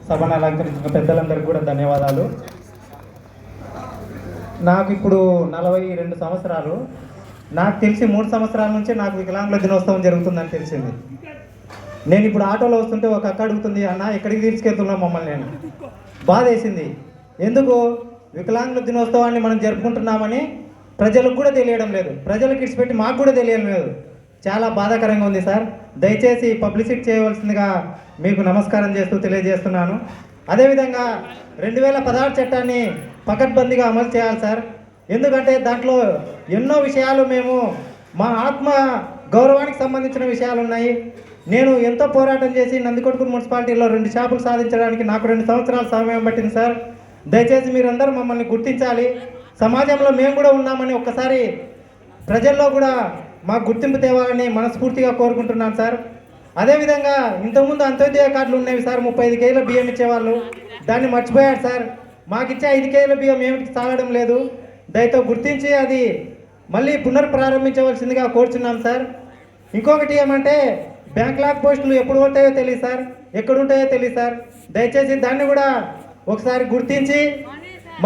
సభను అలంకరించిన పెద్దలందరికీ కూడా ధన్యవాదాలు. నాకు ఇప్పుడు 42 సంవత్సరాలు. నాకు తెలిసి 3 సంవత్సరాల నుంచే నాకు వికలాంగుల దినోత్సవం జరుగుతుందని తెలిసింది. నేను ఇప్పుడు ఆటోలో వస్తుంటే ఒక అక్క అడుగుతుంది, అన్న ఎక్కడికి తీసుకెళ్తున్నాం మమ్మల్ని. నేను బాధ వేసింది. ఎందుకు వికలాంగుల దినోత్సవాన్ని మనం జరుపుకుంటున్నామని ప్రజలకు కూడా తెలియడం లేదు, ప్రజలకు ఇచ్చిపెట్టి మాకు కూడా తెలియడం లేదు. చాలా బాధాకరంగా ఉంది సార్. దయచేసి పబ్లిసిటీ చేయవలసిందిగా మీకు నమస్కారం చేస్తూ తెలియజేస్తున్నాను. అదేవిధంగా 2016 చట్టాన్ని పకడ్బందీగా అమలు చేయాలి సార్. ఎందుకంటే దాంట్లో ఎన్నో విషయాలు మేము మా ఆత్మ గౌరవానికి సంబంధించిన విషయాలు ఉన్నాయి. నేను ఎంతో పోరాటం చేసి నందికొట్కూరు మున్సిపాలిటీలో 2 షాపులు సాధించడానికి నాకు 2 సంవత్సరాల సమయం పట్టింది సార్. దయచేసి మీరందరూ మమ్మల్ని గుర్తించాలి, సమాజంలో మేము కూడా ఉన్నామని ఒక్కసారి ప్రజల్లో కూడా మాకు గుర్తింపు తేవాలని మనస్ఫూర్తిగా కోరుకుంటున్నాను సార్. అదేవిధంగా ఇంతకుముందు అంత్యోదయ కార్డులు ఉన్నవి సార్, 35 కేజీల బియ్యం ఇచ్చేవాళ్ళు, దాన్ని మర్చిపోయారు సార్. మాకు ఇచ్చే 5 కేజీల బియ్యం ఏమిటి సాగడం లేదు. దయతో గుర్తించి అది మళ్ళీ పునర్ప్రారంభించవలసిందిగా కోరుచున్నాం సార్. ఇంకొకటి ఏమంటే బ్యాంక్ లాక్ పోస్టులు ఎప్పుడు ఉంటాయో తెలియదు సార్, ఎక్కడ ఉంటాయో తెలియదు సార్. దయచేసి దాన్ని కూడా ఒకసారి గుర్తించి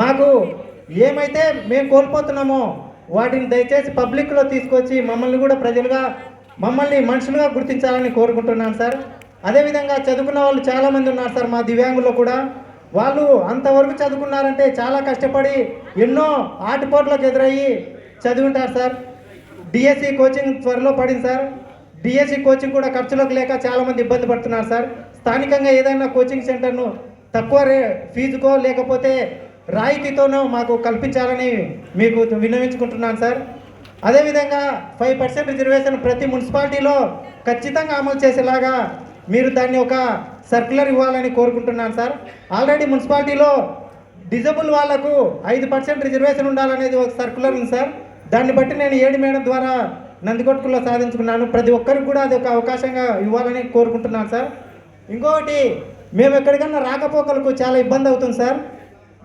మాకు ఏమైతే మేము కోల్పోతున్నామో వాటిని దయచేసి పబ్లిక్లో తీసుకొచ్చి మమ్మల్ని కూడా ప్రజలుగా, మమ్మల్ని మనుషులుగా గుర్తించాలని కోరుకుంటున్నాను సార్. అదేవిధంగా చదువుకున్న వాళ్ళు చాలామంది ఉన్నారు సార్ మా దివ్యాంగుల్లో కూడా. వాళ్ళు అంతవరకు చదువుకున్నారంటే చాలా కష్టపడి ఎన్నో ఆటుపోట్లకు ఎదురయ్యి చదువుంటారు సార్. డిఎస్సి కోచింగ్ త్వరలో పడింది సార్. డిఎస్సి కోచింగ్ కూడా ఖర్చులకు లేక చాలామంది ఇబ్బంది పడుతున్నారు సార్. స్థానికంగా ఏదైనా కోచింగ్ సెంటర్ను తక్కువ ఫీజుకో లేకపోతే రాయితీతోనో మాకు కల్పించాలని మీకు విన్నవించుకుంటున్నాను సార్. అదేవిధంగా 5% రిజర్వేషన్ ప్రతి మున్సిపాలిటీలో ఖచ్చితంగా అమలు చేసేలాగా మీరు దాన్ని ఒక సర్క్యులర్ ఇవ్వాలని కోరుకుంటున్నాను సార్. ఆల్రెడీ మున్సిపాలిటీలో డిజబుల్ వాళ్లకు 5% రిజర్వేషన్ ఉండాలనేది ఒక సర్క్యులర్ ఉంది సార్. దాన్ని బట్టి నేను 7 మేడం ద్వారా నందికొట్కూరులో సాధించుకున్నాను. ప్రతి ఒక్కరికి కూడా అది ఒక అవకాశంగా ఇవ్వాలని కోరుకుంటున్నాను సార్. ఇంకొకటి, మేము ఎక్కడికన్నా రాకపోకలకు చాలా ఇబ్బంది అవుతుంది సార్.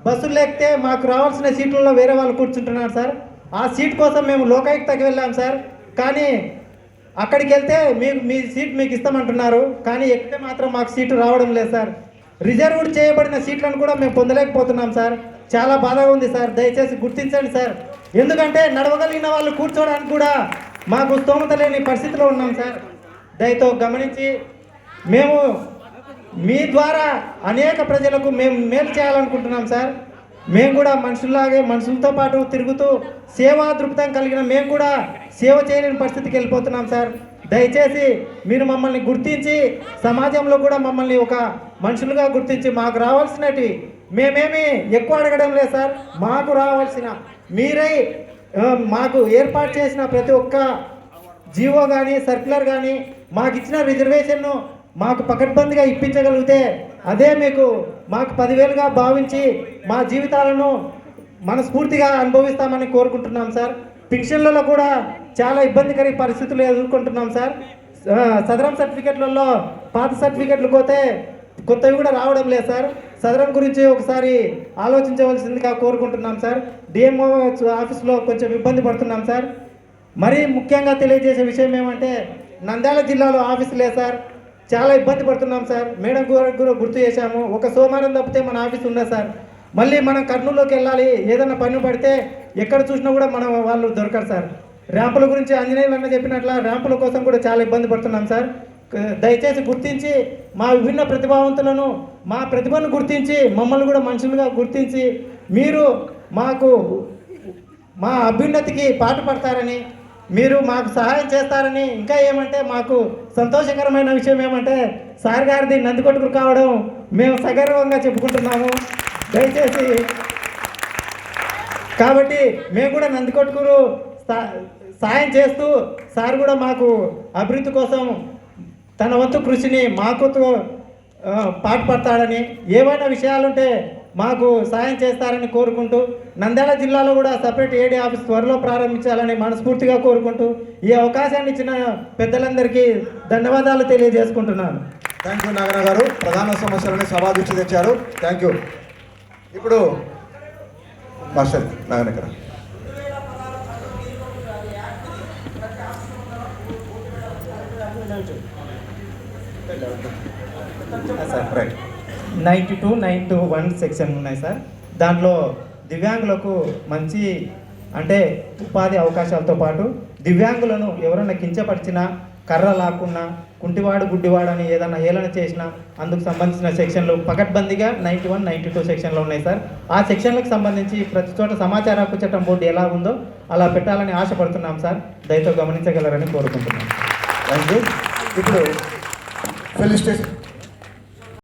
బస్సులు లేకపోతే మాకు రావాల్సిన సీట్లలో వేరే వాళ్ళు కూర్చుంటున్నారు సార్. ఆ సీట్ కోసం మేము లోకాయుక్తకి వెళ్ళాం సార్. కానీ అక్కడికి వెళ్తే మీ సీట్ మీకు ఇస్తామంటున్నారు, కానీ ఎక్కితే మాత్రం మాకు సీటు రావడం లేదు సార్. రిజర్వ్డ్ చేయబడిన సీట్లను కూడా మేము పొందలేకపోతున్నాం సార్. చాలా బాధగా ఉంది సార్. దయచేసి గుర్తించండి సార్. ఎందుకంటే నడవగలిగిన వాళ్ళు కూర్చోవడానికి కూడా మాకు స్తోమత లేని పరిస్థితిలో ఉన్నాం సార్. దయతో గమనించి మేము మీ ద్వారా అనేక ప్రజలకు మేము మేలు చేయాలనుకుంటున్నాం సార్. మేము కూడా మనుషుల్లాగే మనుషులతో పాటు తిరుగుతూ సేవా దృక్పథం కలిగిన మేము కూడా సేవ చేయలేని పరిస్థితికి వెళ్ళిపోతున్నాం సార్. దయచేసి మీరు మమ్మల్ని గుర్తించి సమాజంలో కూడా మమ్మల్ని ఒక మనుషులుగా గుర్తించి మాకు రావాల్సినవి, మేమేమి ఎక్కువ అడగడం లేదు సార్, మాకు రావాల్సిన మీరై మాకు ఏర్పాటు చేసిన ప్రతి ఒక్క జీవో కానీ సర్క్యులర్ కానీ మాకు ఇచ్చిన రిజర్వేషన్ను మాకు పకడ్బందీగా ఇప్పించగలిగితే అదే మాకు 10,000గా భావించి మా జీవితాలను మనస్ఫూర్తిగా అనుభవిస్తామని కోరుకుంటున్నాం సార్. పెన్షన్లలో కూడా చాలా ఇబ్బందికర పరిస్థితులు ఎదుర్కొంటున్నాం సార్. సదరం సర్టిఫికెట్లలో పాత సర్టిఫికెట్లు పోతే కొత్తవి కూడా రావడం లేదు సార్. సదరం గురించి ఒకసారి ఆలోచించవలసిందిగా కోరుకుంటున్నాం సార్. డిఎంఓ ఆఫీస్లో కొంచెం ఇబ్బంది పడుతున్నాం సార్. మరీ ముఖ్యంగా తెలియజేసే విషయం ఏమంటే నంద్యాల జిల్లాలో ఆఫీస్ లేదు సార్. చాలా ఇబ్బంది పడుతున్నాం సార్. మేడం కూడా గుర్తు చేశాము, ఒక సోమవారం తప్పితే మన ఆఫీస్ ఉండదు సార్. మళ్ళీ మనం కర్నూలులోకి వెళ్ళాలి, ఏదైనా పని పడితే ఎక్కడ చూసినా కూడా మనం వాళ్ళు దొరకరు సార్. ర్యాంపుల గురించి ఆంజనేయులు అన్న చెప్పినట్ల ర్యాంపుల కోసం కూడా చాలా ఇబ్బంది పడుతున్నాం సార్. దయచేసి గుర్తించి మా విభిన్న ప్రతిభావంతులను మా ప్రతిభను గుర్తించి మమ్మల్ని కూడా మనుషులుగా గుర్తించి మీరు మాకు మా అభ్యున్నతికి పాటుపడతారని, మీరు మాకు సహాయం చేస్తారని. ఇంకా ఏమంటే మాకు సంతోషకరమైన విషయం ఏమంటే సార్ గారిది నందికొట్కూరు కావడం మేము సగర్వంగా చెప్పుకుంటున్నాము. దయచేసి కాబట్టి మేము కూడా నందికొట్కూరు సాయం చేస్తూ సార్ కూడా మాకు అభివృద్ధి కోసం తన వంతు కృషిని మాకు పాటుపడతాడని, ఏవైనా విషయాలుంటే మాకు సాయం చేస్తారని కోరుకుంటూ నంద్యాల జిల్లాలో కూడా సపరేట్ ఏడీ ఆఫీస్ త్వరలో ప్రారంభించాలని మనస్ఫూర్తిగా కోరుకుంటూ ఈ అవకాశాన్ని ఇచ్చిన పెద్దలందరికీ ధన్యవాదాలు తెలియజేసుకుంటున్నాను. థ్యాంక్ యూ నాగన్న గారు. ప్రధాన సమస్యలని సభా దృష్టి తెచ్చారు. Thank you. ఇప్పుడు మాస్టర్ నాగన్న గారు. Sir right. 92, 921 సెక్షన్ ఉన్నాయి సార్. దాంట్లో దివ్యాంగులకు మంచి అంటే ఉపాధి అవకాశాలతో పాటు దివ్యాంగులను ఎవరైనా కించపరిచినా, కర్ర లాక్కున్నా, కుంటివాడు గుడ్డివాడు అని ఏదైనా హేళన చేసినా అందుకు సంబంధించిన సెక్షన్లు పకడ్బందీగా 91, 92 సెక్షన్లో ఉన్నాయి సార్. ఆ సెక్షన్లకు సంబంధించి ప్రతి చోట సమాచార హక్కు చట్టం బోర్డు ఎలా ఉందో అలా పెట్టాలని ఆశపడుతున్నాం సార్. దయతో గమనించగలరని కోరుకుంటున్నాం. Thank you. ఇప్పుడు ఫెలిస్టేషన్